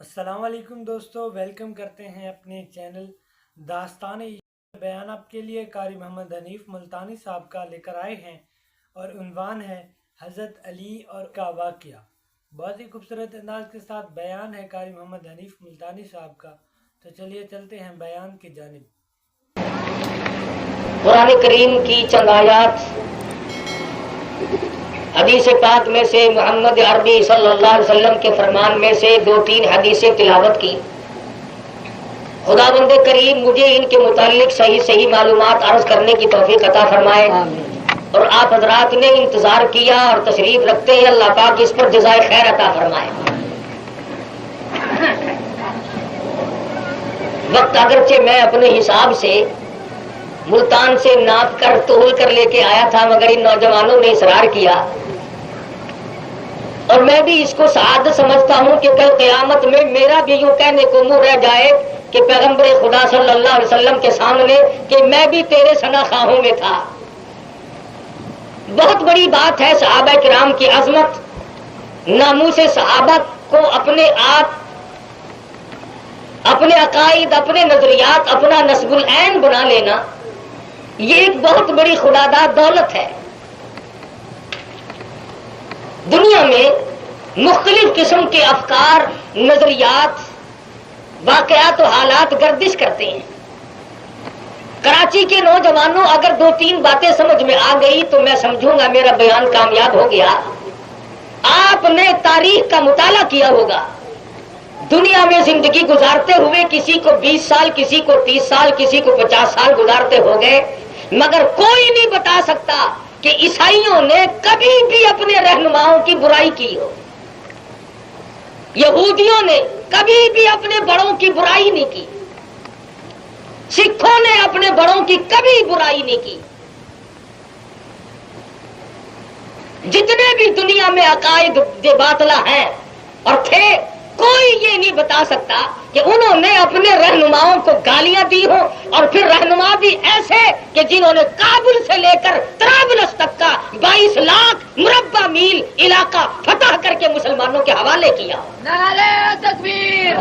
السلام علیکم دوستو، ویلکم کرتے ہیں اپنے چینل داستان بیان آپ کے لیے قاری محمد حنیف ملتانی صاحب کا لے کر آئے ہیں، اور عنوان ہے حضرت علی اور کا واقعہ۔ بہت ہی خوبصورت انداز کے ساتھ بیان ہے قاری محمد حنیف ملتانی صاحب کا، تو چلیے چلتے ہیں بیان کی جانب۔ قرآن کریم کی چند آیات حدیث پاک میں سے محمد عربی صلی اللہ علیہ وسلم کے فرمان میں سے 2-3 حدیثیں تلاوت کی۔ خدا بند کریم مجھے ان کے متعلق صحیح معلومات عرض کرنے کی توفیق عطا فرمائے، اور آپ حضرات نے انتظار کیا اور تشریف رکھتے ہیں، اللہ پاک اس پر جزائے خیر عطا فرمائے۔ وقت اگرچہ میں اپنے حساب سے ملتان سے ناپ کر تول کر لے کے آیا تھا، مگر ان نوجوانوں نے اصرار کیا، اور میں بھی اس کو سعادت سمجھتا ہوں کہ کل قیامت میں میرا بھی یوں کہنے کو منہ رہ جائے کہ پیغمبر خدا صلی اللہ علیہ وسلم کے سامنے کہ میں بھی تیرے ثنا خواہوں میں تھا۔ بہت بڑی بات ہے صحابہ کرام کی عظمت، ناموس صحابہ کو اپنے آپ، اپنے عقائد، اپنے نظریات، اپنا نسب العین بنا لینا، یہ ایک بہت بڑی خداداد دولت ہے۔ دنیا میں مختلف قسم کے افکار، نظریات، واقعات و حالات گردش کرتے ہیں۔ کراچی کے نوجوانوں اگر 2-3 باتیں سمجھ میں آ گئی تو میں سمجھوں گا میرا بیان کامیاب ہو گیا۔ آپ نے تاریخ کا مطالعہ کیا ہوگا، دنیا میں زندگی گزارتے ہوئے کسی کو 20 سال، کسی کو 30 سال، کسی کو 50 سال گزارتے ہو گئے، مگر کوئی نہیں بتا سکتا کہ عیسائیوں نے کبھی بھی اپنے رہنماؤں کی برائی کی ہو، یہودیوں نے کبھی بھی اپنے بڑوں کی برائی نہیں کی، سکھوں نے اپنے بڑوں کی کبھی برائی نہیں کی۔ جتنے بھی دنیا میں عقائد باطلہ ہیں اور تھے، کوئی یہ نہیں بتا سکتا کہ انہوں نے اپنے رہنماؤں کو گالیاں دی ہوں، اور پھر رہنما بھی ایسے کہ جنہوں نے کابل سے لے کر طرابلس تک کا 22 لاکھ مربع میل علاقہ فتح کر کے مسلمانوں کے حوالے کیا۔ نعرہ تکبیر،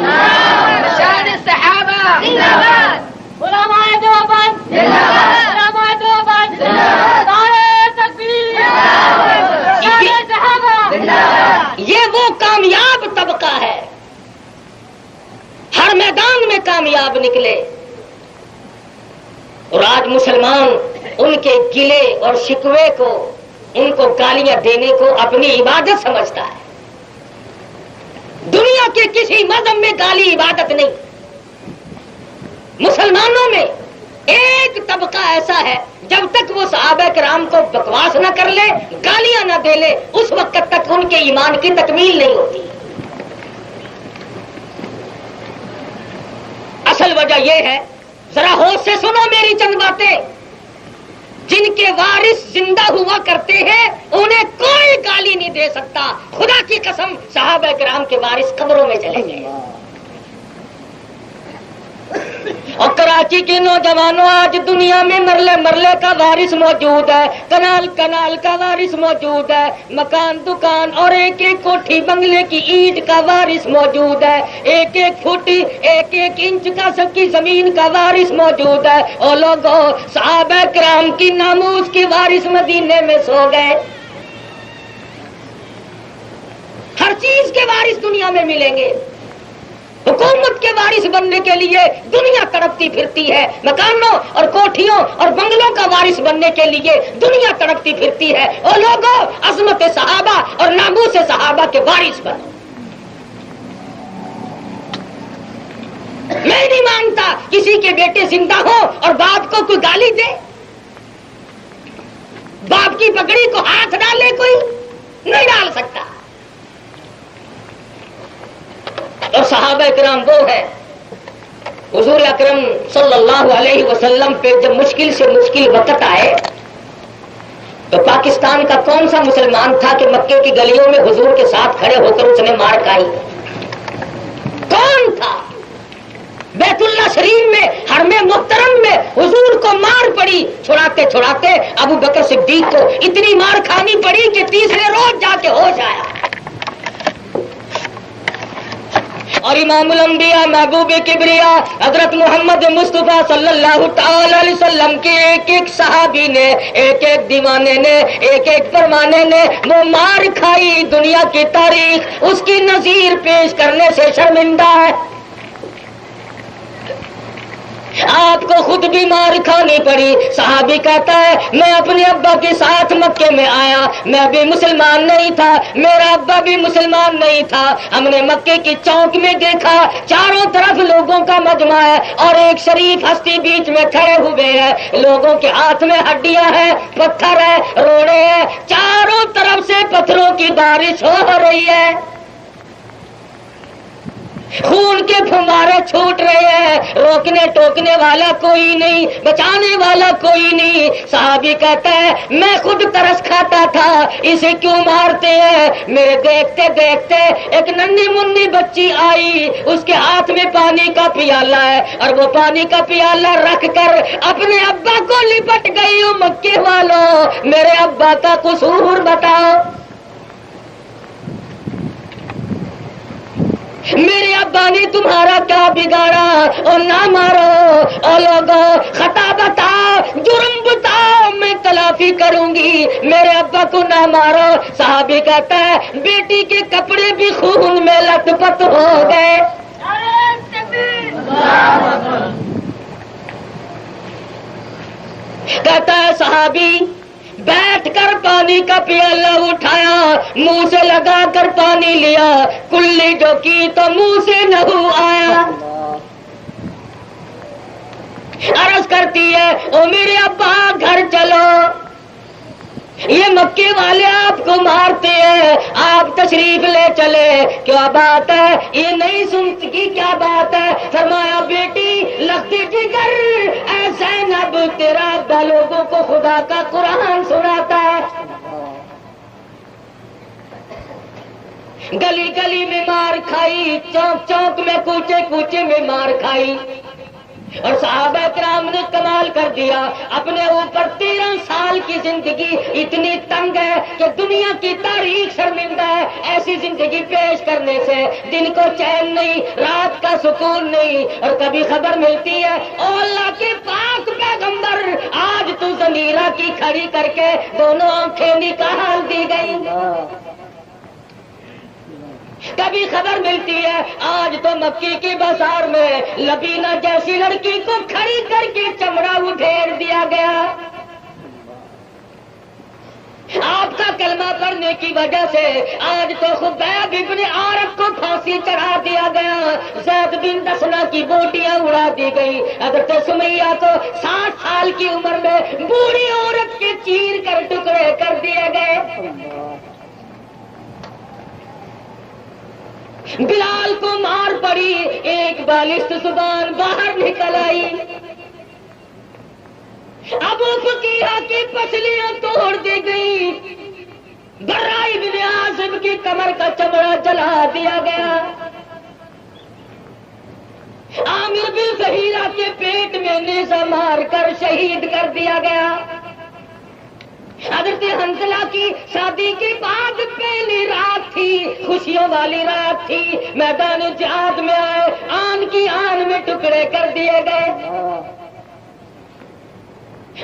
شان صحابہ، علماء دیوبند، علماء دیوبند، نعرہ تکبیر، شان صحابہ۔ یہ وہ کامیاب طبقہ ہے، ہر میدان میں کامیاب نکلے، اور آج مسلمان ان کے گلے اور شکوے کو، ان کو گالیاں دینے کو اپنی عبادت سمجھتا ہے۔ دنیا کے کسی مذہب میں گالی عبادت نہیں، مسلمانوں میں ایک طبقہ ایسا ہے، جب تک وہ صحابہ کرام کو بکواس نہ کر لے، گالیاں نہ دے لے، اس وقت تک ان کے ایمان کی تکمیل نہیں ہوتی۔ اصل وجہ یہ ہے، ذرا ہوش سے سنو میری چند باتیں، جن کے وارث زندہ ہوا کرتے ہیں انہیں کوئی گالی نہیں دے سکتا۔ خدا کی قسم صحابہ کرام کے وارث قبروں میں چلے گئے، اور کراچی کے نوجوانوں آج دنیا میں مرلے مرلے کا وارث موجود ہے، کنال کنال کا وارث موجود ہے، مکان دکان اور ایک ایک کوٹھی بنگلے کی اینٹ کا وارث موجود ہے، ایک ایک فٹ، ایک ایک انچ کا سب کی زمین کا وارث موجود ہے۔ اور لوگوں، صحابہ کرام کی ناموس کے وارث مدینے میں سو گئے۔ ہر چیز کے وارث دنیا میں ملیں گے، حکومت کے وارث بننے کے لیے دنیا تڑپتی پھرتی ہے، مکانوں اور کوٹھیوں اور بنگلوں کا وارث بننے کے لیے دنیا تڑپتی پھرتی ہے۔ اور لوگوں، عظمت صحابہ اور ناموس صحابہ کے وارث بنو۔ میں نہیں مانتا کسی کے بیٹے زندہ ہو اور باپ کو کوئی گالی دے، باپ کی پگڑی کو ہاتھ ڈالے، کوئی نہیں ڈال سکتا۔ اور صحابہ کرام وہ ہیں، حضور اکرم صلی اللہ علیہ وسلم پہ جب مشکل سے مشکل وقت آئے تو پاکستان کا کون سا مسلمان تھا کہ مکے کی گلیوں میں حضور کے ساتھ کھڑے ہو کر اس نے مار کھائی؟ کون تھا؟ بیت اللہ شریف میں، حرم محترم میں حضور کو مار پڑی، چھڑاتے چھڑاتے ابو بکر صدیق کو اتنی مار کھانی پڑی کہ تیسرے روز جا کے ہوش آیا۔ اور امام الانبیاء محبوب کبریا حضرت محمد مصطفیٰ صلی اللہ تعالی علیہ وسلم کے ایک ایک صحابی نے، ایک ایک دیوانے نے، ایک ایک فرمانے نے وہ مار کھائی، دنیا کی تاریخ اس کی نظیر پیش کرنے سے شرمندہ ہے۔ آپ کو خود بھی مار کھانی پڑی۔ صحابی کہتا ہے میں اپنے ابا کے ساتھ مکے میں آیا، میں بھی مسلمان نہیں تھا، میرا ابا بھی مسلمان نہیں تھا، ہم نے مکے کی چوک میں دیکھا چاروں طرف لوگوں کا مجمع ہے اور ایک شریف ہستی بیچ میں کھڑے ہوئے ہیں، لوگوں کے ہاتھ میں ہڈیاں ہیں، پتھر ہے، روڑے ہیں، چاروں طرف سے پتھروں کی بارش ہو رہی ہے، خون کے پھمارے چھوٹ رہے ہیں، روکنے ٹوکنے والا کوئی نہیں، بچانے والا کوئی نہیں۔ صحابی کہتا ہے میں خود ترس کھاتا تھا، اسے کیوں مارتے ہیں؟ میرے دیکھتے دیکھتے ایک ننھی منی بچی آئی، اس کے ہاتھ میں پانی کا پیالہ ہے اور وہ پانی کا پیالہ رکھ کر اپنے ابا کو لپٹ گئی۔ ہوں مکے والوں، میرے ابا کا قصور بتاؤ، میرے ابا نے تمہارا کیا بگاڑا؟ اور نہ مارو، اور لوگوں خطا بتاؤ، جرم بتاؤ، میں تلافی کروں گی، میرے ابا کو نہ مارو۔ صحابی کہتا ہے بیٹی کے کپڑے بھی خون میں لت پت ہو گئے۔ کہتا ہے صحابی بیٹھ کر پانی کا پیالہ اٹھایا، منہ سے لگا کر پانی لیا، کلی جو کی تو منہ سے نہ آیا۔ عرض کرتی ہے او میرے ابا گھر چلو، یہ مکے والے آپ کو مارتے ہیں، آپ تشریف لے چلے، کیا بات ہے؟ یہ نہیں سنتی کی کیا بات ہے؟ فرمایا بیٹی لگتی جگر اے زینب، تیرا ابا لوگوں کو خدا کا قرآن سناتا ہے، گلی گلی میں مار کھائی، چوک چوک میں کوچے کوچے میں مار کھائی، اور صحابہ کرام نے کمال کر دیا، اپنے اوپر 13 سال کی زندگی اتنی تنگ ہے کہ دنیا کی تاریخ شرمندہ ہے، ایسی زندگی پیش کرنے سے دن کو چین نہیں، رات کا سکون نہیں، اور کبھی خبر ملتی ہے او اللہ کے پاک پیغمبر آج تو ضمیرہ کی کھڑی کر کے دونوں آنکھیں نکال دی گئی، کبھی خبر ملتی ہے آج تو مکی کی بازار میں لبینہ جیسی لڑکی کو کھڑی کر کے چمڑا ادھیڑ دیا گیا، آپ کا کلمہ پڑھنے کی وجہ سے آج تو خبیب ابن عارف کو پھانسی چڑھا دیا گیا، زید بن دسنا کی بوٹیاں اڑا دی گئی، حضرت سمیہ کو 60 سال کی عمر میں بوڑھی عورت کے چیر کر ٹکڑے کر دیے گئے، بلال کو مار پڑی، ایک بالشت زبان باہر نکل آئی، ابو فقیہ کی پسلیاں توڑ دی گئی، برا ابن عازب کی کمر کا چمڑا جلا دیا گیا، عامر بن زہیرہ کے پیٹ میں نیزہ مار کر شہید کر دیا گیا، حضرت حنظلہ کی شادی کے بعد پہلی رات تھی، خوشیوں والی رات تھی، میدان جہاد میں آئے، آن کی آن میں ٹکڑے کر دیے گئے،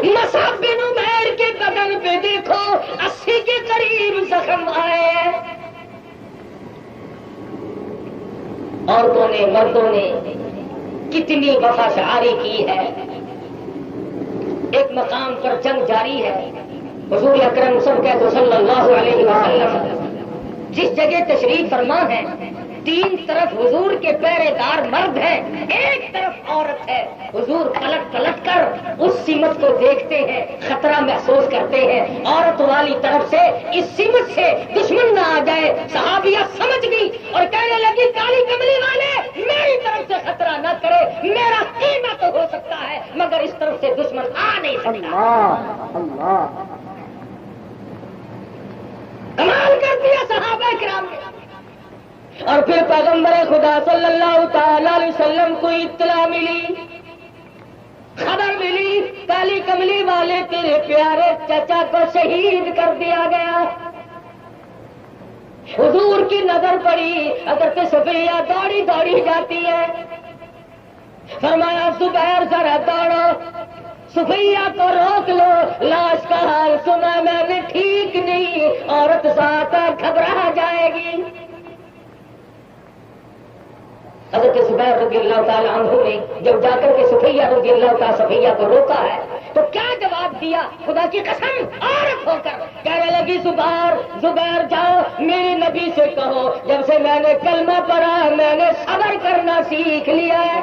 مصعب بن عمیر کے بدن پہ دیکھو 80 کے قریب زخم آئے ہیں، عورتوں نے مردوں نے کتنی وفا شعاری کی ہے، ایک مقام پر جنگ جاری ہے، حضور اکرم صلی اللہ علیہ وسلم جس جگہ تشریف فرما ہے 3 طرف حضور کے پہرے دار مرد ہیں، ایک طرف عورت ہے، حضور پلٹ پلٹ کر اس سمت کو دیکھتے ہیں، خطرہ محسوس کرتے ہیں، عورت والی طرف سے اس سمت سے دشمن نہ آ جائے، صحابیہ سمجھ گئی اور کہنے لگی کالی کملی والے میری طرف سے خطرہ نہ کرے، میرا سینہ تو ہو سکتا ہے مگر اس طرف سے دشمن آ نہیں سکتا، کمال کر دیا صحابہ کرام نے، اور پھر پیغمبر خدا صلی اللہ تعالی علیہ وسلم کو اطلاع ملی، خبر ملی کالی کملی والے تیرے پیارے چچا کو شہید کر دیا گیا، حضور کی نظر پڑی، حضرت صفیہ دوڑی دوڑی جاتی ہے، فرمایا زبیر ذرا دوڑو، صفیہ کو روک لو، لاش کا حال سنا میں نے ٹھیک نہیں، عورت ساتھ گھبرا جائے گی۔ حضرت زبیر رضی اللہ تعالیٰ عنہ نے جب جا کر کے صفیہ رضی اللہ تعالیٰ صفیہ کو روکا ہے تو کیا جواب دیا؟ خدا کی قسم عورت ہو کر کہنے لگی زبیر جاؤ میرے نبی سے کہو جب سے میں نے کلمہ پڑھا میں نے صبر کرنا سیکھ لیا ہے۔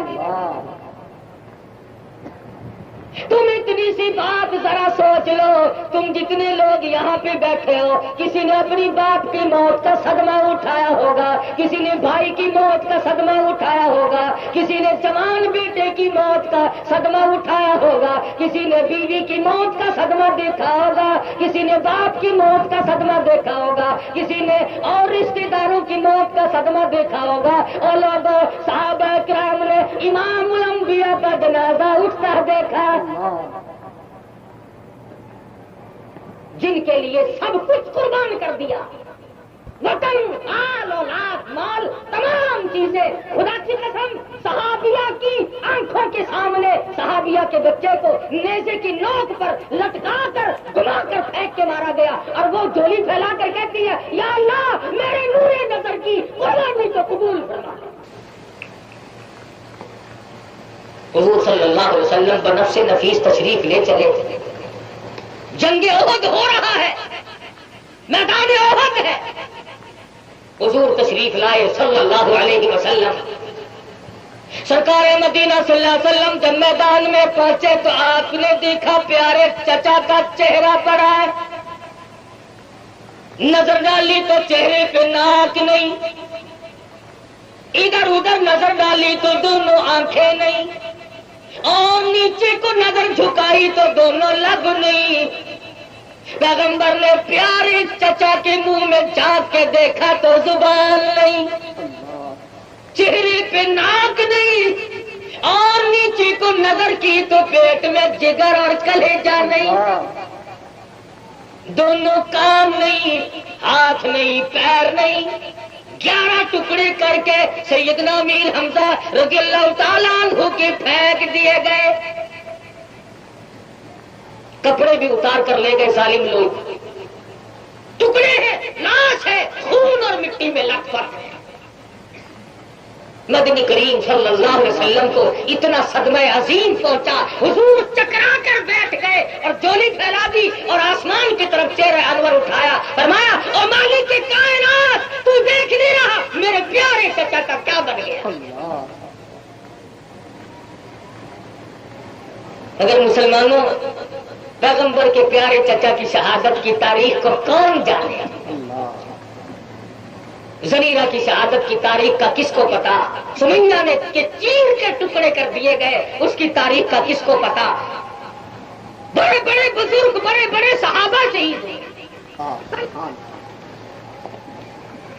تم اتنی سی بات ذرا سوچ لو، تم جتنے لوگ یہاں پہ بیٹھے ہو کسی نے اپنی باپ کی موت کا صدمہ اٹھایا ہوگا، کسی نے بھائی کی موت کا صدمہ اٹھایا ہوگا، کسی نے جوان بیٹے کی موت کا صدمہ اٹھایا ہوگا، کسی نے بیوی کی موت کا صدمہ دیکھا ہوگا، کسی نے باپ کی موت کا صدمہ دیکھا ہوگا، کسی نے اور رشتے داروں کی موت کا صدمہ دیکھا ہوگا، اور لوگوں صحابہ کرام نے امام الانبیاء کا جنازہ اٹھتا دیکھا، جن کے لیے سب کچھ قربان کر دیا، وطن، آل، اولاد، مال، تمام چیزیں، خدا کی قسم صحابیہ کی آنکھوں کے سامنے صحابیہ کے بچے کو نیزے کی نوک پر لٹکا کر گما کر پھینک کے مارا گیا، اور وہ جولی پھیلا کر کہتی ہے یا اللہ میرے نور نظر کی قربانی کو قبول فرما۔ حضور صلی اللہ علیہ وسلم بنفس نفیس تشریف لے چلے، جنگ احد ہو رہا ہے، میدان احد ہے، حضور تشریف لائے صلی اللہ علیہ وسلم۔ سرکار مدینہ صلی اللہ علیہ وسلم جب میدان میں پہنچے تو آپ نے دیکھا پیارے چچا کا چہرہ پڑا ہے، نظر ڈالی تو چہرے پہ ناک نہیں، ادھر ادھر نظر ڈالی تو دونوں آنکھیں نہیں، اور نیچے کو نظر جھکائی تو دونوں لب نہیں۔ پیغمبر نے پیارے چچا کے منہ میں جھانک کے دیکھا تو زبان نہیں، چہرے پہ ناک نہیں، اور نیچے کو نظر کی تو پیٹ میں جگر اور کلیجہ نہیں، دونوں کان نہیں، ہاتھ نہیں، پیر نہیں، 11 ٹکڑے کر کے سیدنا امیر حمزہ رضی اللہ تعالیٰ عنہ کے پھینک دیے گئے، کپڑے بھی اتار کر لے گئے ظالم لوگ، ٹکڑے ہیں، لاش ہے، خون اور مٹی میں لت پت ہے۔ مدنی کریم صلی اللہ علیہ وسلم کو اتنا صدمہ عظیم پہنچا، حضور چکرا کر بیٹھ گئے اور جولی پھیلا دی اور آسمان کی طرف چہرہ انور اٹھایا، فرمایا او مالک کائنات تو دیکھ نہیں رہا میرے پیارے چچا کا کیا بن گیا۔ اگر مسلمانوں پیغمبر کے پیارے چچا کی شہادت کی تاریخ کو کون جانے، زنیرہ کی شہادت کی تاریخ کا کس کو پتا، سمیہ نے کہ چیر کے ٹکڑے کر دیے گئے اس کی تاریخ کا کس کو پتا، بڑے بڑے بزرگ بڑے بڑے صحابہ شہید ہوئے،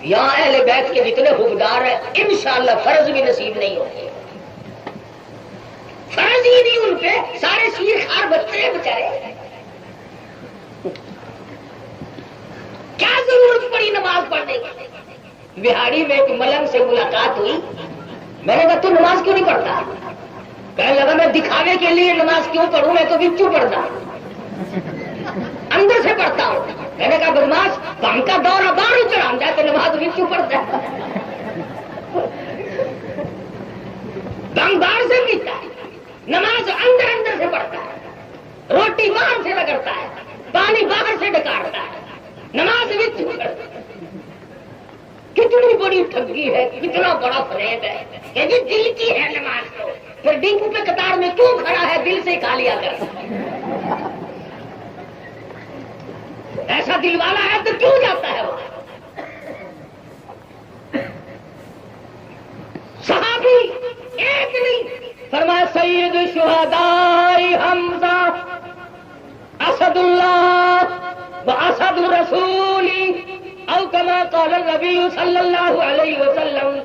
یہاں اہل بیت کے جتنے حقدار ہیں انشاءاللہ فرض بھی نصیب نہیں ہوگے، فرض ہی نہیں ان پہ، سارے شیر خار بچے ہیں بچارے، کیا ضرورت پڑی نماز پڑھنے کی۔ بہاڑی میں ایک ملنگ سے ملاقات ہوئی، میں نے کہا تو نماز کیوں نہیں پڑھتا؟ کہنے لگا میں دکھاوے کے لیے نماز کیوں پڑھوں، میں تو بچوں پڑھتا اندر سے پڑھتا ہوں۔ میں نے کہا بدماش بم کا دورہ باہر چڑھا جا کے نماز بچوں پڑھتا ہے، بم باہر سے پیتا ہے، نماز اندر اندر سے پڑھتا ہے، روٹی باہر سے رگڑتا ہے، پانی باہر سے ڈکارتا ہے، نماز بچوں پڑھتا ہے۔ کتنی بڑی ٹھگی ہے، کتنا بڑا فریب ہے کہ جی دل کی ہے نماز کو، پھر ڈنگو پہ قطار میں کیوں کھڑا ہے، دل سے کھا لیا کر، ایسا دل والا ہے تو کیوں جاتا ہے وہ؟ صحابی ایک نہیں، فرمایا سید شہداء حمزہ اسد اللہ و اسد الرسول او کما قال النبی صلی اللہ علیہ وسلم،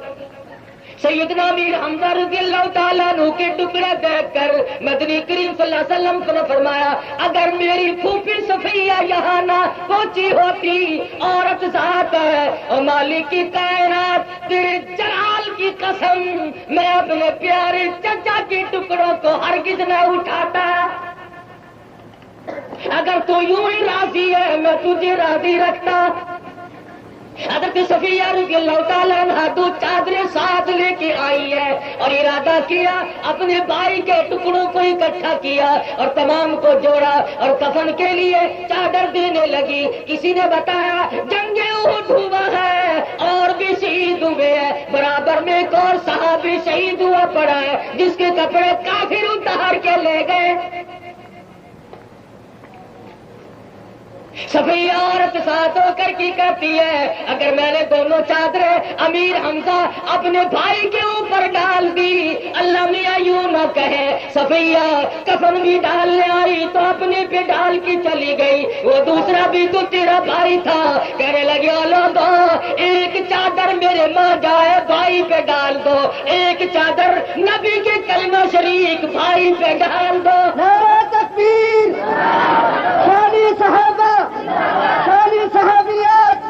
سیدنا امیر حمزہ رضی اللہ تعالیٰ عنہ کے ٹکڑے دیکھ کر مدنی کریم صلی اللہ علیہ وسلم نے فرمایا اگر میری پھوپھی صفیہ یہاں نہ پہنچی ہوتی، عورت ذات ہے اور مالک کی کائنات، تیرے جلال کی قسم میں اپنے پیارے چچا کے ٹکڑوں کو ہرگز نہ اٹھاتا۔ اگر تو یوں ہی راضی ہے میں تجھے راضی رکھتا۔ حضرت صفیہ رضی اللہ تعالیٰ عنہ دو چادریں ساتھ لے کے آئی ہے اور ارادہ کیا، اپنے بھائی کے ٹکڑوں کو اکٹھا کیا اور تمام کو جوڑا اور کفن کے لیے چادر دینے لگی۔ کسی نے بتایا جنگ احد ہوا ہے اور بھی شہید ہوئے ہیں، برابر میں ایک اور صحابی شہید ہوا پڑا ہے جس کے کپڑے کافر اتار کے لے گئے۔ صفیہ عورت ساتھ ہو کر کی کہتی ہے اگر میں نے دونوں چادریں امیر حمزہ اپنے بھائی کے اوپر ڈال دی، اللہ میاں یوں نہ کہے صفیہ کفن بھی ڈالنے آئی تو اپنے پہ ڈال کی چلی گئی، وہ دوسرا بھی تو تیرا بھائی تھا۔ کہنے لگے لوگوں ایک چادر میرے ماں جائے بھائی پہ ڈال دو، ایک چادر نبی کے کلمہ شریک بھائی پہ ڈال دو۔ نعرہ تکبیر، شانی صحابہ، شانی صحابیات،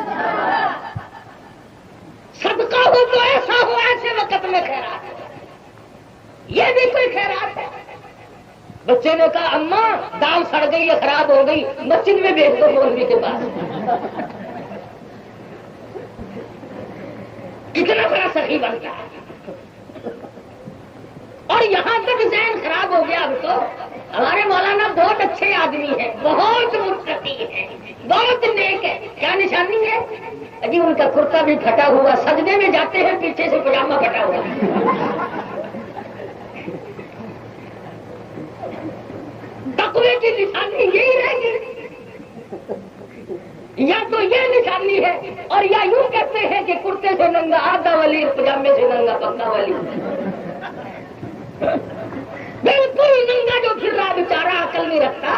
صدقہ ہو تو ایسا ہو ایسے وقت میں خیرات، یہ بھی کوئی خیرات ہے۔ بچے نے کہا اماں دال سڑ گئی ہے خراب ہو گئی، مسجد میں بھیج دو مولوی کے پاس۔ کتنا بڑا سخی بن گیا اور یہاں تک ذہن خراب ہو گیا۔ اب تو ہمارے مولانا بہت اچھے آدمی ہیں، بہت متقی ہیں، بہت نیک ہے، کیا نشانی ہے؟ جی ان کا کرتا بھی پھٹا ہوا، سجدے میں جاتے ہیں پیچھے سے پجامہ پھٹا ہوا۔ تقوی کی نشانی یہی رہ گئی، یا تو یہ نشانی ہے اور یا یوں کہتے ہیں کہ کرتے سے ننگا آدھا والی، پجامے سے ننگا پکا والی، بالکل ننگا جو پھر رہا بیچارہ عقل نہیں رکھتا،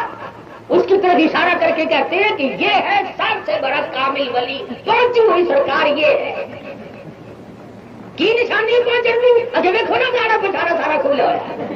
اس کی طرف اشارہ کر کے کہتے ہیں کہ یہ ہے سب سے بڑا کامل ولی، پہنچی ہوئی سرکار یہ ہے کی نشانی پہنچی۔ اچھا دیکھو نا گاڑا بیچارہ سارا کھلا ہوا،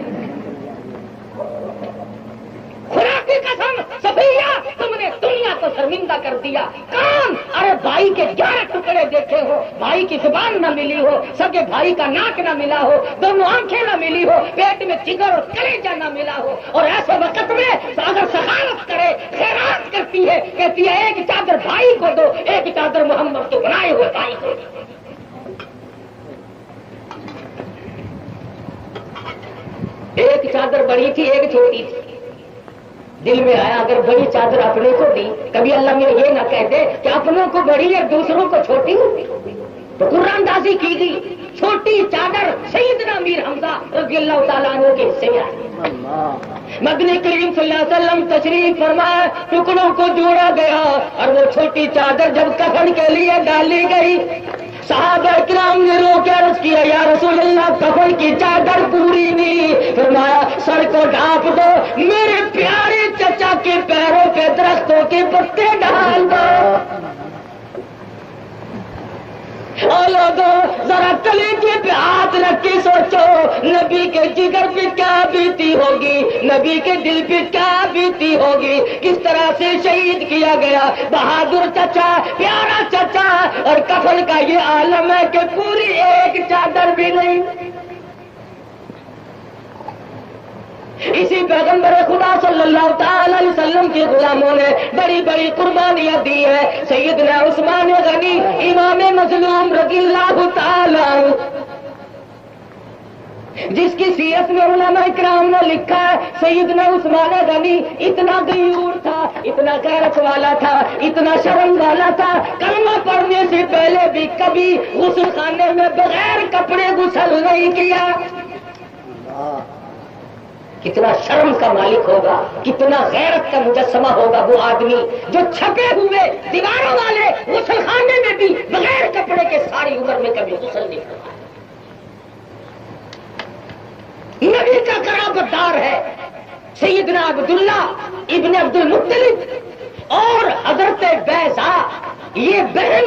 خدا کی قسم صفیہ تم نے دنیا کو شرمندہ کر دیا۔ کون؟ ارے بھائی کے 11 ٹکڑے دیکھے ہو، بھائی کی زبان نہ ملی ہو، سگے بھائی کا ناک نہ ملا ہو، دونوں آنکھیں نہ ملی ہو، پیٹ میں جگر اور کلیجہ نہ ملا ہو، اور ایسے وقت میں اگر سخاوت کرے خیرات کرتی ہے، کہتی ہے ایک چادر بھائی کو دو، ایک چادر محمد کو بنائے ہوئے بھائی کو دو۔ ایک چادر بڑی تھی ایک چھوٹی تھی، دل میں آیا اگر بڑی چادر اپنے کو دی، کبھی اللہ میں یہ نہ کہہ دے کہ اپنوں کو بڑی اور دوسروں کو چھوٹی ہوتی، تو قرآن اندازی کی گئی، چھوٹی چادر سیدنا امیر حمزہ رضی اللہ تعالیٰ عنہ کے حصے میں آئی۔ مدنی کریم صلی اللہ علیہ وسلم تشریف فرمایا، ٹکڑوں کو جوڑا گیا اور وہ چھوٹی چادر جب کفن کے لیے ڈالی گئی، صحابہ کرام نے رو کے عرض کیا یا رسول اللہ کفن کی چادر پوری نہیں، فرمایا سر کو ڈھانپ دو، میرے پیارے چچا کے پیروں پہ درختوں کے پتے ڈال دو۔ اور لوگوں ذرا کلیجے پہ ہاتھ رکھ کے سوچو نبی کے جگر پہ کیا بیتی ہوگی، نبی کے دل پہ کیا بیتی ہوگی، کس طرح سے شہید کیا گیا بہادر چچا، پیارا چچا، اور کفن کا یہ عالم ہے کہ پوری ایک چادر بھی نہیں۔ اسی پیغمبر خدا صلی اللہ تعالی علیہ وسلم کے غلاموں نے بڑی بڑی قربانیاں دی ہے۔ سیدنا عثمان غنی امام مظلوم رضی اللہ تعالی عنہ، جس کی سیرت میں علماء کرام نے لکھا ہے سیدنا عثمان غنی اتنا غیور تھا، اتنا غیرت والا تھا، اتنا شرم والا تھا، کلمہ پڑھنے سے پہلے بھی کبھی غسل خانے میں بغیر کپڑے غسل نہیں کیا۔ کتنا شرم کا مالک ہوگا، کتنا غیرت کا مجسمہ ہوگا وہ آدمی جو چھپے ہوئے دیواروں والے غسل خانے میں بھی بغیر کپڑے کے ساری عمر میں کبھی غسل نہیں کرتا۔ نبی کا قرابتدار ہے سیدنا عبداللہ ابن عبد المطلب اور حضرت بیضا، یہ بہن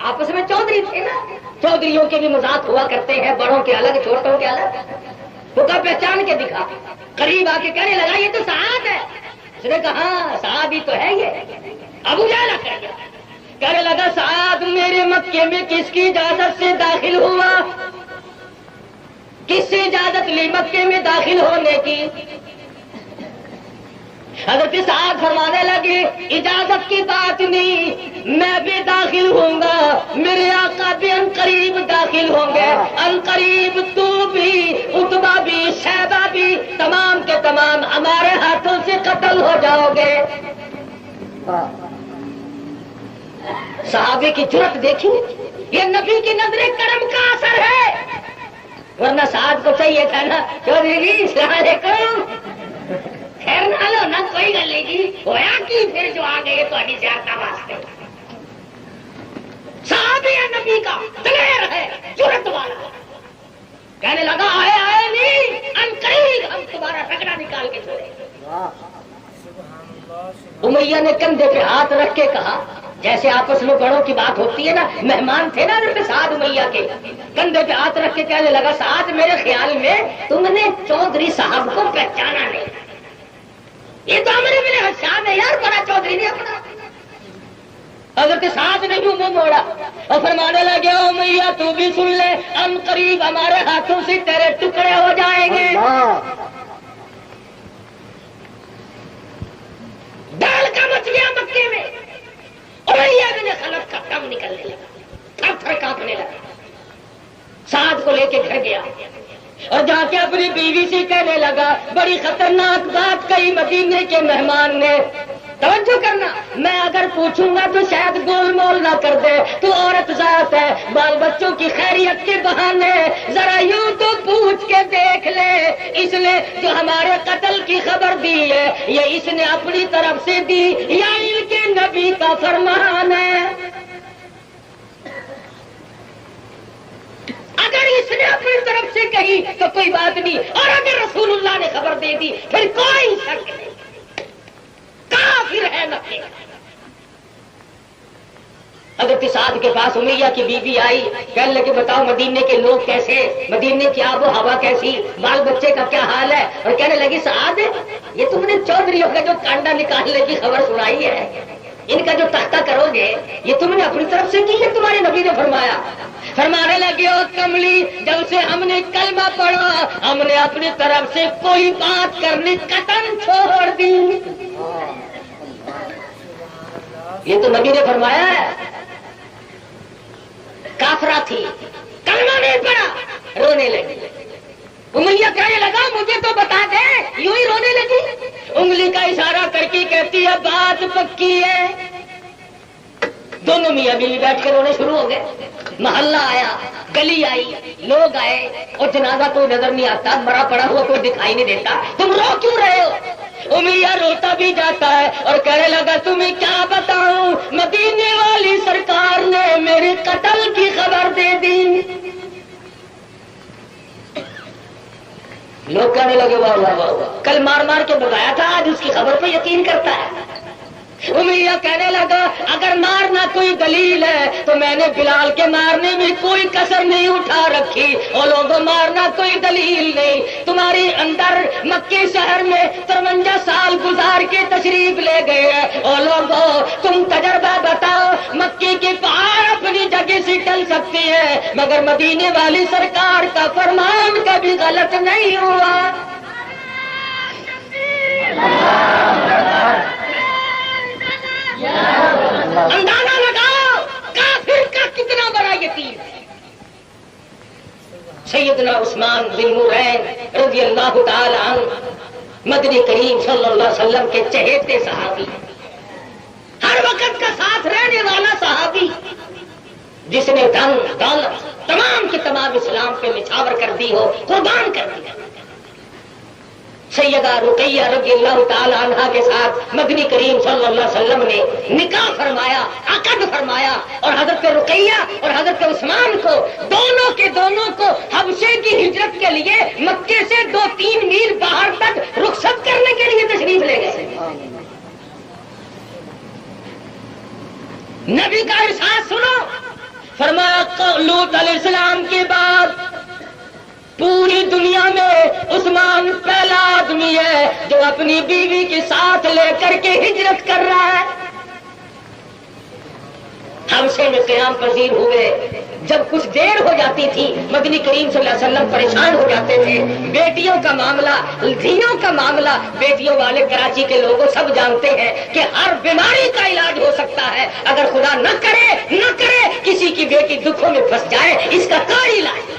آپس میں چودھری تھے نا، چودھریوں کے بھی مذاق ہوا کرتے ہیں، بڑوں کے الگ چھوٹوں کے الگ. تو کا پہچان کے دکھا، قریب آ کے کہنے لگا یہ تو سعد ہے. اس نے کہا ہاں سعد ہی تو ہے یہ. ابو جہل کہنے لگا سعد میرے مکے میں کس کی اجازت سے داخل ہوا؟ کس سے اجازت لی مکے میں داخل ہونے کی؟ حضرت سعد فرمانے لگے اجازت کی بات نہیں، میں بھی داخل ہوں گا، میرے آقا بھی عنقریب داخل ہوں گے، عنقریب تو بھی، عتبہ بھی، شیبہ بھی، تمام کے تمام ہمارے ہاتھوں سے قتل ہو جاؤ گے. صحابے کی جرأت دیکھی، یہ نبی کی نظر کرم کا اثر ہے، ورنہ سعد کو چاہیے تھا نا چودھری السلام علیکم خیر نہ لو نہ کوئی گل نہیں جی ہویا کی پھر جو آ گئے تو زیادہ واسطے. صحابی نبی کا دلیر ہے، جرأت والا، کہنے لگا آئے نہیں عنقریب ہم تمہارا رگڑا نکال کے چھوڑے. امیہ نے کندھے پہ ہاتھ رکھ کے کہا، جیسے آپس میں بڑوں کی بات ہوتی ہے نا، مہمان تھے نا حضرت سعد امیہ کے، کندھے پہ ہاتھ رکھ کے کہنے لگا سعد میرے خیال میں تم نے چودھری صاحب کو پہچانا نہیں، یہ تو ہمارے میرے حساب ہے یار، بڑا چودھری نہیں اپنا. حضرت سعد نے بھی منہ موڑا اور فرمانے لگے امیہ تو بھی سن لے، عنقریب ہمارے ہاتھوں سے تیرے ٹکڑے ہو جائیں گے. ڈال کا مچ گیا مکے میں، امیہ بن خلف کا دم نکلنے لگا، تھر تھر کانپنے لگا. سعد کو لے کے گھر گیا اور جا کے اپنی بیوی سے کہنے لگا بڑی خطرناک بات کہی مدینے کے مہمان نے. توجہ کرنا، میں اگر پوچھوں گا تو شاید گول مول نہ کر دے، تو عورت ذات ہے، بال بچوں کی خیریت کے بہانے ذرا یوں تو پوچھ کے دیکھ لے، اس نے جو ہمارے قتل کی خبر دی ہے یہ اس نے اپنی طرف سے دی یا ان کے نبی کا فرمان ہے؟ اگر اس نے اپنی طرف سے کہی تو کوئی بات نہیں، اور اگر رسول اللہ نے خبر دے دی پھر کوئی شک نہیں، کافر ہے مکے. حضرت سعد کے پاس امیہ کی بیوی آئی، کہنے لگے بتاؤ مدینے کے لوگ کیسے، مدینے کی آب و ہوا کیسی، بال بچے کا کیا حال ہے؟ اور کہنے لگی سعد یہ تم نے چودھریوں کا جو کانڈا نکالنے کی خبر سنائی ہے، ان کا جو تختہ کرو گے یہ تم نے اپنی طرف سے کی ہے، تمہارے نبی نے فرمایا؟ فرمانے لگے او کملی جب سے ہم نے کلمہ پڑھا ہم نے اپنی طرف سے کوئی بات کرنی قطعاً چھوڑ دی. یہ تو نبی نے فرمایا ہے. کافرہ تھی، کلمہ نہیں پڑھا، رونے لگی. امیہ کہنے لگا مجھے تو بتا دے، یوں ہی رونے لگی، انگلی کا اشارہ کر کے کہتی ہے بات پکی ہے. دونوں میاں بیوی بیٹھ کے رونے شروع ہو گئے. محلہ آیا، گلی آئی، لوگ آئے، اور جنازہ کوئی نظر نہیں آتا، مرا پڑا ہوا کوئی دکھائی نہیں دیتا، تم رو کیوں رہے ہو؟ امیہ روتا بھی جاتا ہے اور کہنے لگا تمہیں کیا بتاؤں، مدینے والی سرکار نے میرے قتل کی خبر دے دی. لوگ کہنے لگے واہ واہ واہ، کل مار مار کے بگایا تھا آج اس کی خبر پہ یقین کرتا ہے. امیہ کہنے لگا اگر مارنا کوئی دلیل ہے تو میں نے بلال کے مارنے میں کوئی کسر نہیں اٹھا رکھی، اور لوگوں مارنا کوئی دلیل نہیں. تمہاری اندر مکے شہر میں 53 سال گزار کے تشریف لے گئے ہیں، اور لوگوں تم تجربہ بتاؤ، مکے کے پہاڑ اپنی جگہ سے ٹل سکتے ہیں مگر مدینے والی سرکار کا فرمان کبھی غلط نہیں ہوا. اندازہ لگاؤ کافر کا کتنا بڑا یقین ہے. سیدنا عثمان بن نورین رضی اللہ تعالی عنہ مدنی کریم صلی اللہ علیہ وسلم کے چہیتے صحابی، ہر وقت کا ساتھ رہنے والا صحابی، جس نے دھن دولت تمام کے تمام اسلام پہ نچھاور کر دی ہو، قربان کر دیا. سیدہ رقیہ رضی اللہ تعالی عنہا کے ساتھ مدنی کریم صلی اللہ علیہ وسلم نے نکاح فرمایا، عقد فرمایا، اور حضرت رقیہ اور حضرت عثمان کو دونوں کے دونوں کو حبشے کی ہجرت کے لیے مکے سے 2-3 میل باہر تک رخصت کرنے کے لیے تشریف لے گئے. نبی کا ارشاد سنو، فرمایا لوط علیہ السلام کے بعد پوری دنیا میں عثمان پہلا آدمی ہے جو اپنی بیوی کے ساتھ لے کر کے ہجرت کر رہا ہے. حبشے میں قیام پذیر ہوئے. جب کچھ دیر ہو جاتی تھی مدنی کریم صلی اللہ علیہ وسلم پریشان ہو جاتے تھے. بیٹیوں کا معاملہ، دھیوں کا معاملہ، بیٹیوں والے کراچی کے لوگوں سب جانتے ہیں کہ ہر بیماری کا علاج ہو سکتا ہے. اگر خدا نہ کرے کسی کی بیٹی دکھوں میں پھنس جائے، اس کا کوئی علاج نہیں.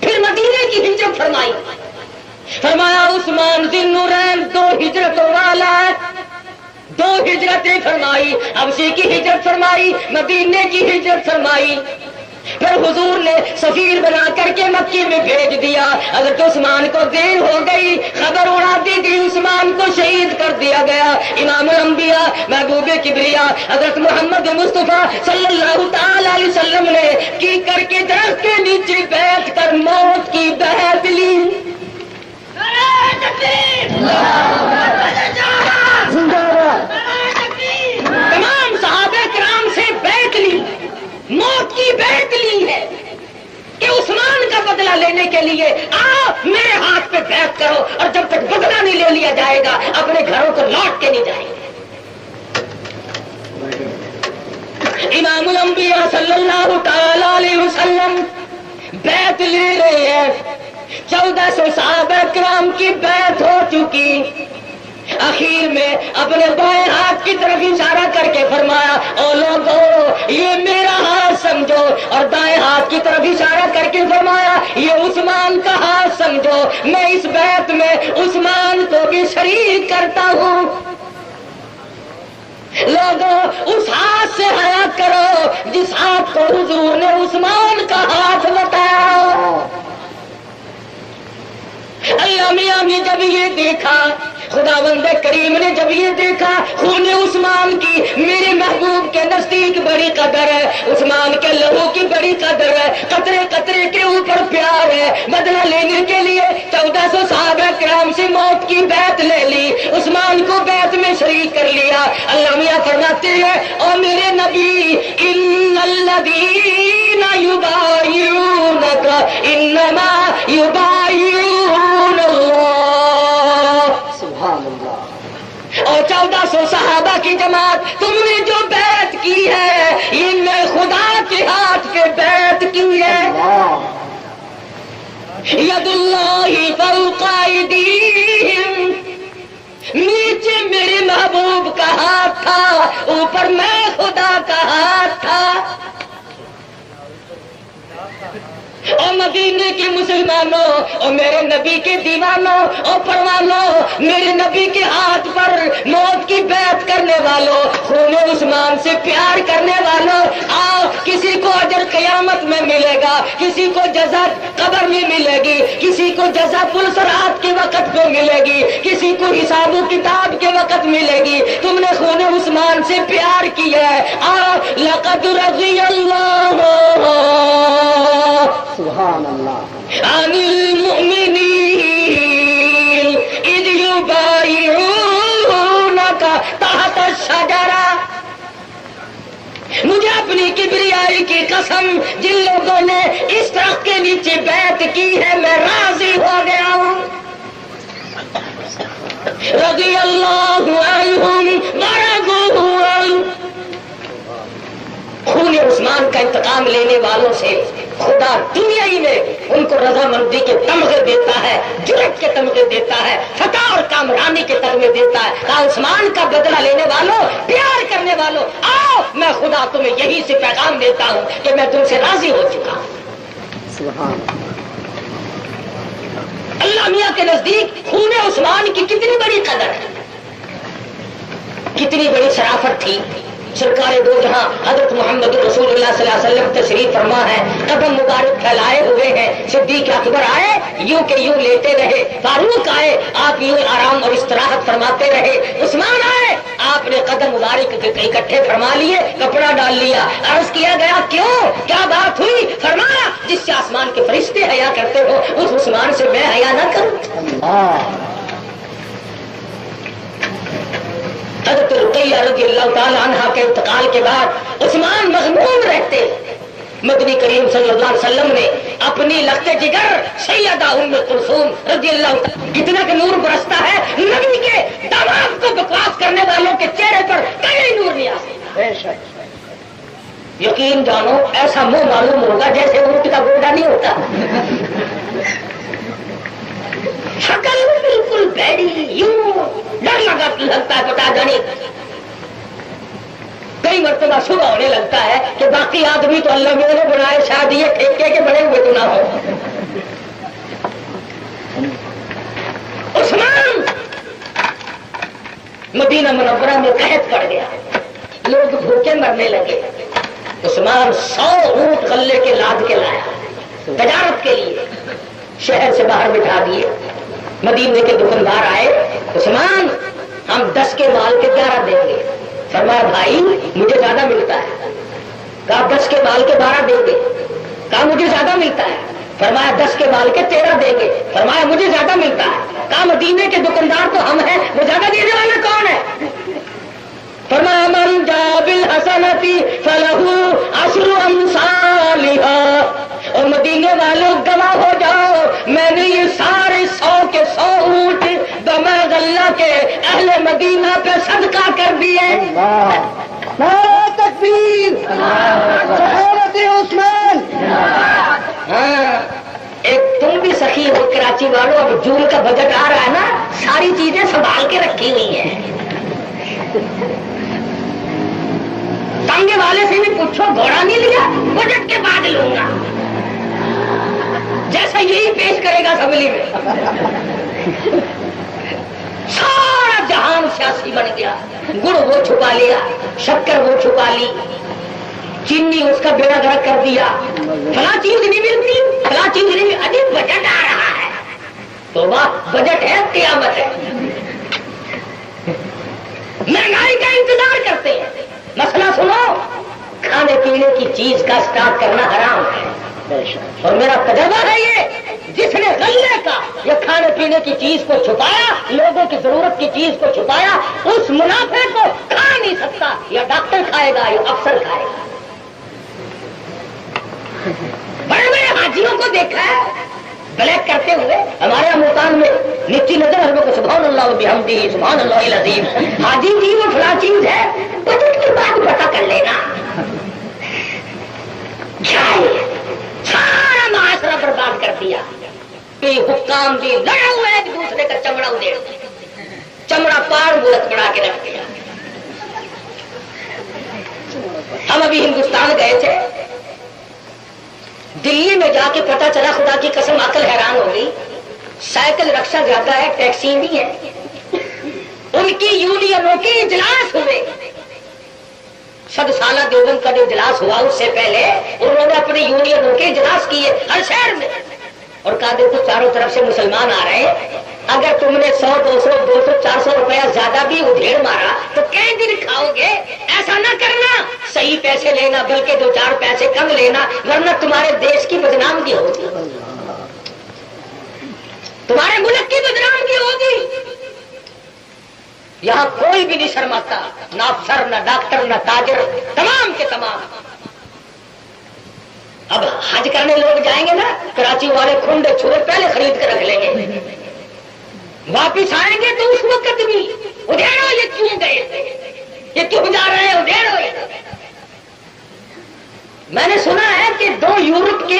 پھر مدینے کی ہجرت فرمائی. فرمایا عثمان ذی النورین 2 ہجرتوں والا ہے. 2 ہجرتیں فرمائی. حبشے کی ہجرت فرمائی، مدینے کی ہجرت فرمائی. پھر حضور نے سفیر بنا کر کے مکے میں بھیج دیا. حضرت عثمان کو دیر ہو گئی، خبر اڑا دی گئی، عثمان کو شہید کر دیا گیا. امام الانبیاء محبوب کبریا حضرت محمد مصطفیٰ صلی اللہ تعالی علیہ وسلم نے کی کر کے درخت کے نیچے بیٹھ کر موت کی بیعت لی. تمام صحابہ کرام سے بیعت لی، موت کی بیعت لی ہے کہ عثمان کا بدلہ لینے کے لیے آؤ میرے ہاتھ پہ بیعت کرو، اور جب تک بدلہ نہیں لے لیا جائے گا اپنے گھروں کو لوٹ کے نہیں جائیں گے. امام الانبیاء صلی اللہ تعالی علیہ وسلم بیعت لے رہے ہیں. 1400 صحابہ کرام کی بیعت ہو چکی. اخیر میں اپنے بائیں ہاتھ کی طرف اشارہ کر کے فرمایا او لوگو یہ میرا ہاتھ سمجھو، اور دائیں ہاتھ کی طرف اشارہ کر کے فرمایا یہ عثمان کا ہاتھ سمجھو. میں اس بیعت میں عثمان کو بھی شریک کرتا ہوں. لوگوں اس ہاتھ سے حیا کرو جس ہاتھ کو حضور نے عثمان کا ہاتھ بتایا. اللہ میاں نے جب یہ دیکھا، خداوند کریم نے جب یہ دیکھا خون عثمان کی میرے محبوب کے نزدیک بڑی قدر ہے، عثمان کے لہو کی بڑی قدر ہے، قطرے قطرے کے اوپر پیار ہے. بدلہ لینے کے لیے 1400 صحابہ کرام سے موت کی بیعت لے لی، عثمان کو بیعت میں شریک کر لیا. اللہ میاں فرماتے ہیں او میرے نبی ان الذین یبایعونک انما یبایعون اور 1400 صحابہ کی جماعت تم نے جو بیعت کی ہے یہ میں خدا کے ہاتھ پہ بیعت کی ہے. ید اللہ فوق ایدیہم، نیچے میرے محبوب کا ہاتھ تھا، اوپر میں خدا کا ہاتھ تھا. اور مدینے کے مسلمانوں اور میرے نبی کے دیوانوں اور پروانوں، میرے نبی کے ہاتھ پر موت کی بیعت کرنے والوں، خون عثمان سے پیار کرنے والوں، آؤ کسی کو اجر قیامت میں ملے گا، کسی کو جزا قبر میں ملے گی، کسی کو جزا پلسرات کے وقت پہ ملے گی، کسی کو حساب و کتاب کے وقت ملے گی. تم نے خون عثمان سے پیار کیا ہے. آؤ لقد رضی اللہ سبحان اللہ عن المؤمنین اذ یبایعونک تحت الشجرہ. مجھے اپنی کبریائی کی قسم جن لوگوں نے اس درخت کے نیچے بیعت کی ہے میں راضی ہو گیا ہوں. رضی اللہ عنہم ورضوا عنہ. خون عثمان کا انتقام لینے والوں سے خدا دنیا ہی میں ان کو رضامندی کے تمغے دیتا ہے، جرأت کے تمغے دیتا ہے، فتح اور کامرانی کے تمغے دیتا ہے. کہا عثمان کا بدلہ لینے والوں، پیار کرنے والوں، آؤ میں خدا تمہیں یہی سے پیغام دیتا ہوں کہ میں تم سے راضی ہو چکا ہوں. سبحان اللہ میاں کے نزدیک خون عثمان کی کتنی بڑی قدر ہے، کتنی بڑی شرافت تھی. سرکار دو جہاں حضرت محمد رسول اللہ صلی اللہ علیہ وسلم تشریف فرما ہے، قدم مبارک پھیلائے ہوئے ہیں. صدیق اکبر آئے یوں کہ یوں لیتے رہے، فاروق آئے آپ یوں آرام اور استراحت فرماتے رہے، عثمان آئے آپ نے قدم مبارک اکٹھے فرما لیے، کپڑا ڈال لیا. عرض کیا گیا کیوں، کیا بات ہوئی؟ فرمایا جس سے آسمان کے فرشتے حیا کرتے ہو اس عثمان سے میں حیا نہ کروں. حضرت رقیہ رضی اللہ تعالیٰ عنہا کے انتقال کے بعد عثمان مغموم رہتے، مدنی کریم صلی اللہ علیہ وسلم نے اپنی لخت جگر سیدہ ام کلثوم رضی اللہ تعالیٰ، اتنا کہ نور برستا ہے، نبی کے داماد کو بکواس کرنے والوں کے چہرے پر کہیں نور نہیں آ سکتا۔ یقین جانو ایسا منہ معلوم ہوگا جیسے اونٹ کا گوڑا نہیں ہوتا، شکل بالکل بیڑی، یوں ڈر لگتا ہے پتا جانے، کئی مرتبہ صبح ہونے لگتا ہے کہ باقی آدمی تو اللہ نے بنائے، شاید یہ ٹھیکے کے بڑے ہوئے تو نہ ہو۔ عثمان مدینہ منورہ میں قحط پڑ گیا، لوگ بھوکے مرنے لگے، عثمان 100 اونٹ غلے کے لاد کے لایا تجارت کے لیے، شہر سے باہر بٹھا دیے، مدینے کے دکاندار آئے، عثمان ہم 10 کے مال کے 11 دیں گے، فرمایا بھائی مجھے زیادہ ملتا ہے، کہا 10 کے مال کے 12 دیں گے، کہا مجھے زیادہ ملتا ہے، فرمایا 10 کے مال کے 13 دیں گے، فرمایا مجھے زیادہ ملتا ہے، کہا مدینے کے دکاندار تو ہم ہیں، وہ زیادہ دینے والا کون ہے؟ فرمایا من جاء بالحسنۃ فلہ عشر امثالها، اور مدینے والوں گواہ ہو جاؤ میں نے یہ سارے 100 کے 100 اونٹ دمہ غلہ کے اہل مدینہ پہ صدقہ کر دیے۔ نعرہ تکبیر، شہادت عثمان۔ ہاں ایک تم بھی سخی ہو کراچی والوں، اب جون کا بجٹ آ رہا ہے نا، ساری چیزیں سنبھال کے رکھی ہوئی ہیں، تانگے والے سے بھی پوچھو گھوڑا نہیں لیا، بجٹ کے بعد لوں گا، جیسا یہی پیش کرے گا اسمبلی میں۔ سارا جہان سیاسی بن گیا، گڑ وہ چھپا لیا، شکر وہ چھپا لی، چینی اس کا بیڑا گرک کر دیا، فلاں چیز نہیں ملتی، فلاں چیز نہیں ملتی، ابھی بجٹ آ رہا ہے، تو واہ بجٹ ہے، قیامت ہے، مہنگائی کا انتظار کرتے ہیں۔ مسئلہ سنو، کھانے پینے کی چیز کا اسٹارٹ کرنا حرام ہے، اور میرا تجربہ ہے یہ، جس نے غلے کا یا کھانے پینے کی چیز کو چھپایا، لوگوں کی ضرورت کی چیز کو چھپایا، اس منافع کو کھا نہیں سکتا، یا ڈاکٹر کھائے گا یا افسر کھائے گا۔ بڑے بڑے حاجیوں کو دیکھا ہے بلیک کرتے ہوئے، ہمارے ملتان میں نیچی نظر ہر وقت سبحان اللہ و بحمدہ سبحان اللہ العظیم، حاجی جی وہ فلاں چیز ہے، بجٹ کے بعد پتہ کر لینا، سارا معاشرہ برباد کر دیا، حکام بھی لڑے ہوئے ایک دوسرے کا چمڑا ادھیڑ، چمڑا پار ملک بڑھا کے رکھ دیا۔ ہم ابھی ہندوستان گئے تھے، دلی میں جا کے پتا چلا، خدا کی قسم عقل حیران ہو گئی، سائیکل رکشا زیادہ ہے، ٹیکسی نہیں ہے، ان کی یونینوں کے اجلاس ہوئے، 100 سالہ دیوبند کا جو اجلاس ہوا اس سے پہلے انہوں نے اپنے یونینوں کے اجلاس کیے ہر شہر میں، اور کہا دیکھو چاروں طرف سے مسلمان آ رہے ہیں، اگر تم نے 100 200 200 400 روپیہ زیادہ بھی ادھیڑ مارا تو کئی دن کھاؤ گے، ایسا نہ کرنا، صحیح پیسے لینا، بلکہ 2-4 پیسے کم لینا، ورنہ تمہارے دیش کی بدنامگی ہوگی، تمہارے ملک کی بدنامگی ہوگی۔ یہاں کوئی بھی نہیں شرماتا، نہ افسر نہ ڈاکٹر نہ تاجر، تمام کے تمام۔ اب حج کرنے لوگ جائیں گے نا، کراچی والے کھنڈے چھوڑے پہلے خرید کے رکھ لیں گے، واپس آئیں گے تو اس وقت بھی ادھیڑو یہ کیوں گئے، یہ کیوں جا رہے ہیں، ادھیڑو۔ میں نے سنا ہے کہ 2 یورپ کے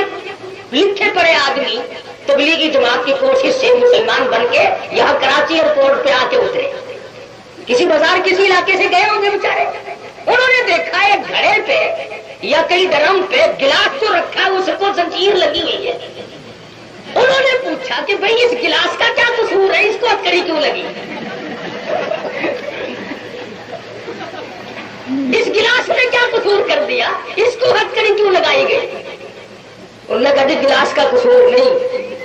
لکھے پڑے آدمی تبلیغی جماعت کی کوشش سے مسلمان بن کے یہاں کراچی ایئرپورٹ پہ آ کے اترے، کسی بازار کسی علاقے سے گئے ہوں گے بیچارے، انہوں نے دیکھا ایک گھڑے پہ یا کئی ڈرم پہ گلاس تو رکھا ہے، اس کو زنجیر لگی ہوئی ہے، انہوں نے پوچھا کہ بھئی اس گلاس کا کیا قصور ہے، اس کو ہتکڑی کیوں لگی، اس گلاس نے کیا قصور کر دیا، اس کو ہتکڑی کیوں لگائی گئی؟ انہوں نے کہا جی گلاس کا قصور نہیں،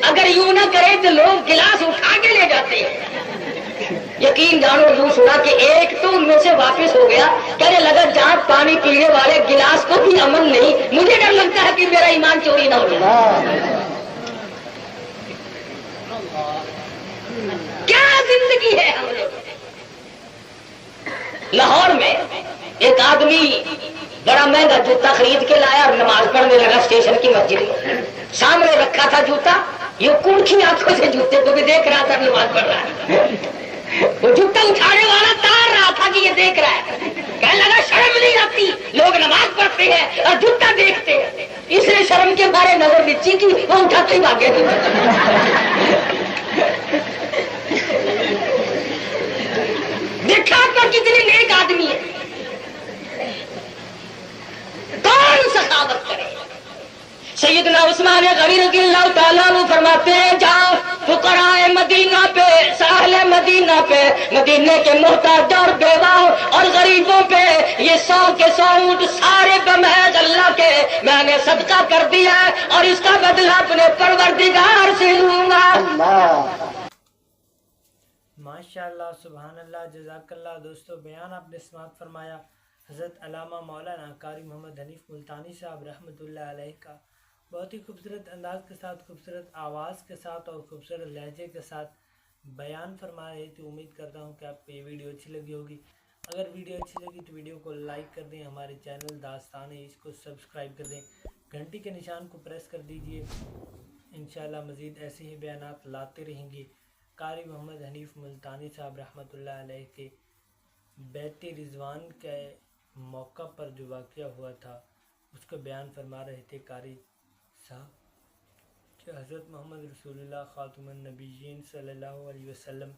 اگر یوں نہ کرے تو لوگ گلاس اٹھا کے لے جاتے ہیں۔ یقین جانو یوں سنا کہ ایک تو ان میں سے واپس ہو گیا، کہنے لگا جہاں پانی پینے والے گلاس کو بھی امن نہیں، مجھے ڈر لگتا ہے کہ میرا ایمان چوری نہ ہو جائے۔ کیا زندگی ہے ہم لوگ، لاہور میں ایک آدمی بڑا مہنگا جوتا خرید کے لایا اور نماز پڑھنے لگا اسٹیشن کی مسجد میں. سامنے رکھا تھا جوتا, یہ کونکھی آنکھوں سے جوتے کو بھی دیکھ رہا تھا, نماز پڑھ رہا ہے. وہ جوتا اٹھانے والا تار رہا تھا کہ یہ دیکھ رہا ہے. کہنے لگا شرم نہیں آتی, لوگ نماز پڑھتے ہیں اور جوتا دیکھتے ہیں. اس نے شرم کے بارے نظر نیچی کی, وہ اٹھاتے ہی بھاگے. دیکھا پر کتنے نیک آدمی ہے, کون سخاوت کرے. سیدنا عثمان غنی رضی اللہ تعالیٰ عنہ فرماتے ہیں, جاؤ فقراء مدینہ پہ, ساحل مدینہ پہ, مدینے کے محتاج اور بیواؤں اور غریبوں پہ یہ 100 کے 100 اونٹ سارے بمحض اللہ کے میں نے صدقہ کر دیا اور اس کا بدلہ اپنے پروردگار سے لوں گا. ماشاءاللہ, سبحان اللہ, جزاک اللہ. دوستو, بیان آپ نے سماعت فرمایا حضرت علامہ مولانا قاری محمد حنیف ملتانی صاحب رحمۃ اللہ علیہ کا. بہت ہی خوبصورت انداز کے ساتھ, خوبصورت آواز کے ساتھ اور خوبصورت لہجے کے ساتھ بیان فرما رہے تھے. امید کرتا ہوں کہ آپ کو یہ ویڈیو اچھی لگی ہوگی. اگر ویڈیو اچھی لگی تو ویڈیو کو لائک کر دیں, ہمارے چینل داستان اس کو سبسکرائب کر دیں, گھنٹی کے نشان کو پریس کر دیجئے. انشاءاللہ مزید ایسے ہی بیانات لاتے رہیں گے. قاری محمد حنیف ملتانی صاحب رحمۃ اللہ علیہ کے بیت رضوان کے موقع پر جو واقعہ ہوا تھا اس کو بیان فرما رہے تھے قاری صاحب کہ حضرت محمد رسول اللہ خاتم النبیین صلی اللہ علیہ وسلم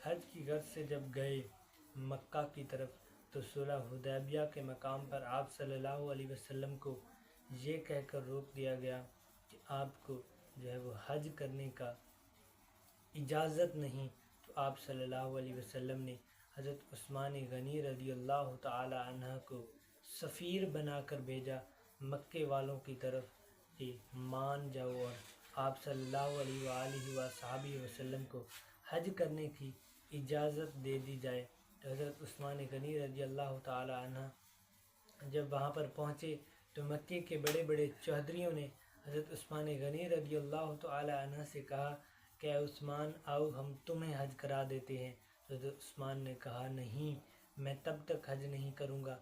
حج کی غرض سے جب گئے مکہ کی طرف تو صلح حدیبیہ کے مقام پر آپ صلی اللہ علیہ وسلم کو یہ کہہ کر روک دیا گیا کہ آپ کو جو ہے وہ حج کرنے کا اجازت نہیں. تو آپ صلی اللہ علیہ وسلم نے حضرت عثمان غنی رضی اللہ تعالی عنہ کو سفیر بنا کر بھیجا مکے والوں کی طرف کہ مان جاؤ اور آپ صلی اللہ علیہ وآلہ وصحبہ وسلم کو حج کرنے کی اجازت دے دی جائے. تو حضرت عثمان غنی رضی اللہ تعالی عنہ جب وہاں پر پہنچے تو مکے کے بڑے بڑے چودھریوں نے حضرت عثمان غنی رضی اللہ تعالی عنہ سے کہا کہ اے عثمان آؤ ہم تمہیں حج کرا دیتے ہیں. حضرت عثمان نے کہا نہیں, میں تب تک حج نہیں کروں گا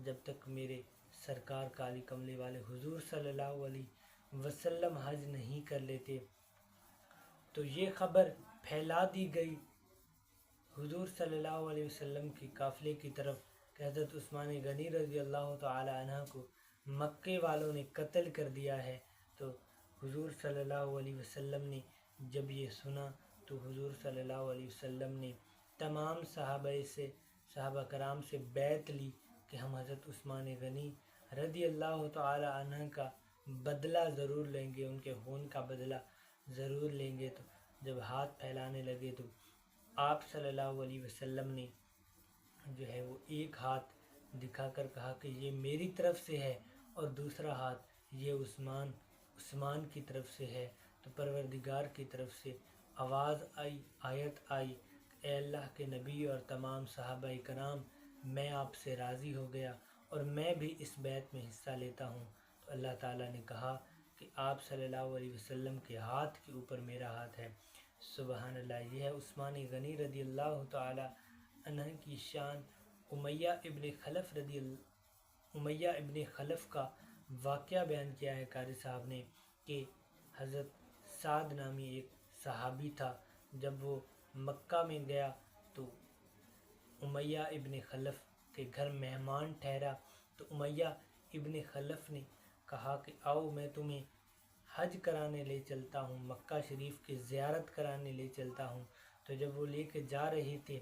جب تک میرے سرکار کالی کملے والے حضور صلی اللہ علیہ وسلم حج نہیں کر لیتے. تو یہ خبر پھیلا دی گئی حضور صلی اللہ علیہ وسلم کی قافلے کی طرف کہ حضرت عثمان غنی رضی اللہ تعالی عنہ کو مکے والوں نے قتل کر دیا ہے. تو حضور صلی اللہ علیہ وسلم نے جب یہ سنا تو حضور صلی اللہ علیہ وسلم نے تمام صحابہ کرام سے بیعت لی کہ ہم حضرت عثمان غنی رضی اللہ تعالی عنہ کا بدلہ ضرور لیں گے, ان کے خون کا بدلہ ضرور لیں گے. تو جب ہاتھ پھیلانے لگے تو آپ صلی اللہ علیہ وسلم نے جو ہے وہ ایک ہاتھ دکھا کر کہا کہ یہ میری طرف سے ہے اور دوسرا ہاتھ یہ عثمان کی طرف سے ہے. تو پروردگار کی طرف سے آواز آئی, آیت آئی, اے اللہ کے نبی اور تمام صحابہ کرام, میں آپ سے راضی ہو گیا اور میں بھی اس بیعت میں حصہ لیتا ہوں. تو اللہ تعالیٰ نے کہا کہ آپ صلی اللہ علیہ وسلم کے ہاتھ کے اوپر میرا ہاتھ ہے. سبحان اللہ. یہ ہے عثمان غنی رضی اللہ تعالی عنہ کی شان. امیہ ابن خلف کا واقعہ بیان کیا ہے قاری صاحب نے کہ حضرت سعد نامی ایک صحابی تھا, جب وہ مکہ میں گیا تو امیہ ابن خلف کے گھر مہمان ٹھہرا. تو امیہ ابن خلف نے کہا کہ آؤ میں تمہیں حج کرانے لے چلتا ہوں, مکہ شریف کی زیارت کرانے لے چلتا ہوں. تو جب وہ لے کے جا رہے تھے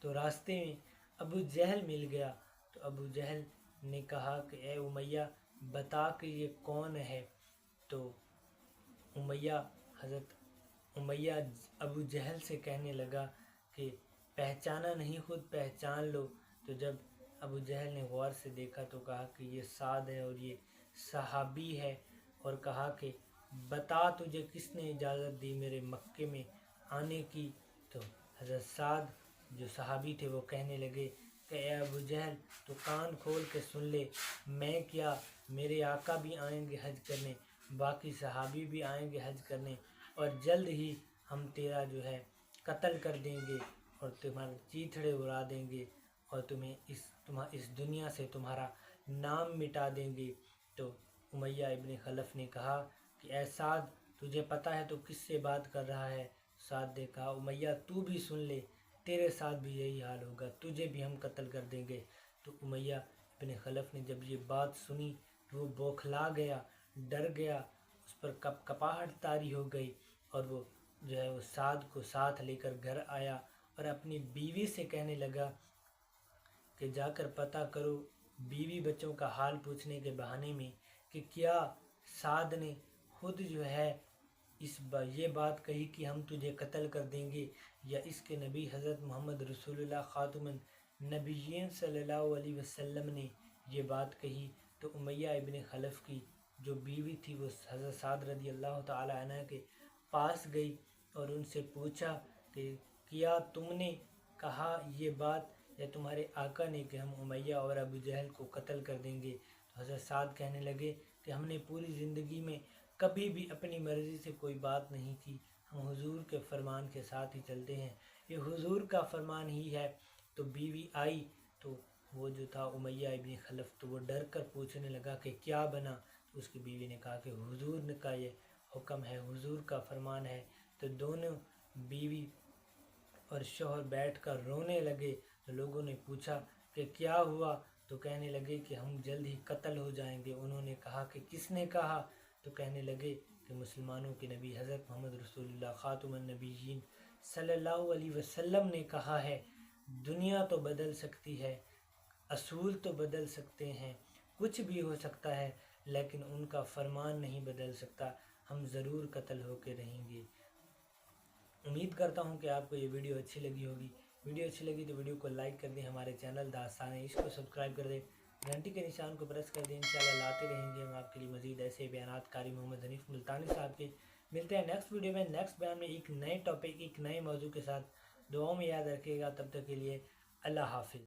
تو راستے میں ابو جہل مل گیا. تو ابو جہل نے کہا کہ اے امیہ بتا کہ یہ کون ہے. تو حضرت امیہ ابو جہل سے کہنے لگا کہ پہچانا نہیں, خود پہچان لو. تو جب ابو جہل نے غور سے دیکھا تو کہا کہ یہ سعد ہے اور یہ صحابی ہے, اور کہا کہ بتا تجھے کس نے اجازت دی میرے مکے میں آنے کی. تو حضرت سعد جو صحابی تھے وہ کہنے لگے کہ اے ابو جہل تو کان کھول کے سن لے, میں کیا میرے آقا بھی آئیں گے حج کرنے, باقی صحابی بھی آئیں گے حج کرنے, اور جلد ہی ہم تیرا جو ہے قتل کر دیں گے اور تمہارے چیتھڑے اڑا دیں گے اور تمہیں اس دنیا سے تمہارا نام مٹا دیں گے۔ تو امیہ ابن خلف نے کہا کہ اے سعد، تجھے پتہ ہے تو کس سے بات کر رہا ہے؟ سعد نے کہا امیہ تو بھی سن لے، تیرے ساتھ بھی یہی حال ہوگا، تجھے بھی ہم قتل کر دیں گے۔ تو امیہ ابن خلف نے جب یہ بات سنی تو وہ بوکھلا گیا، ڈر گیا، اس پر کپاہٹ طاری ہو گئی، اور وہ جو ہے وہ سعد کو ساتھ لے کر گھر آیا اور اپنی بیوی سے کہنے لگا کہ جا کر پتہ کرو، بیوی بچوں کا حال پوچھنے کے بہانے میں، کہ کیا سعد نے خود جو ہے یہ بات کہی کہ ہم تجھے قتل کر دیں گے، یا اس کے نبی حضرت محمد رسول اللہ خاتم النبیین صلی اللہ علیہ وسلم نے یہ بات کہی۔ تو امیہ ابن خلف کی جو بیوی تھی وہ حضرت سعد رضی اللہ تعالی عنہ کے پاس گئی اور ان سے پوچھا کہ کیا تم نے کہا یہ بات یا تمہارے آقا نے کہ ہم امیہ اور ابو جہل کو قتل کر دیں گے؟ تو حضرت سعد کہنے لگے کہ ہم نے پوری زندگی میں کبھی بھی اپنی مرضی سے کوئی بات نہیں کی، ہم حضور کے فرمان کے ساتھ ہی چلتے ہیں، یہ حضور کا فرمان ہی ہے۔ تو بیوی آئی تو وہ جو تھا امیہ ابن خلف، تو وہ ڈر کر پوچھنے لگا کہ کیا بنا؟ تو اس کی بیوی نے کہا کہ حضور نے کا یہ حکم ہے، حضور کا فرمان ہے۔ تو دونوں بیوی اور شوہر بیٹھ کر رونے لگے۔ تو لوگوں نے پوچھا کہ کیا ہوا؟ تو کہنے لگے کہ ہم جلد ہی قتل ہو جائیں گے۔ انہوں نے کہا کہ کس نے کہا؟ تو کہنے لگے کہ مسلمانوں کے نبی حضرت محمد رسول اللہ خاتم النبیین صلی اللہ علیہ وسلم نے کہا ہے، دنیا تو بدل سکتی ہے، اصول تو بدل سکتے ہیں، کچھ بھی ہو سکتا ہے، لیکن ان کا فرمان نہیں بدل سکتا، ہم ضرور قتل ہو کے رہیں گے۔ امید کرتا ہوں کہ آپ کو یہ ویڈیو اچھی لگی ہوگی۔ ویڈیو اچھی لگی تو ویڈیو کو لائک کر دیں، ہمارے چینل داستان عشق کو سبسکرائب کر دیں، گھنٹی کے نشان کو پریس کر دیں۔ انشاءاللہ لاتے رہیں گے ہم آپ کے لیے مزید ایسے بیانات قاری محمد حنیف ملتانی صاحب کے۔ ملتے ہیں نیکسٹ ویڈیو میں، نیکسٹ بیان میں ایک نئے ٹاپک، ایک نئے موضوع کے ساتھ۔ دعاؤں میں یاد رکھیے گا، تب تک کے لیے اللہ حافظ۔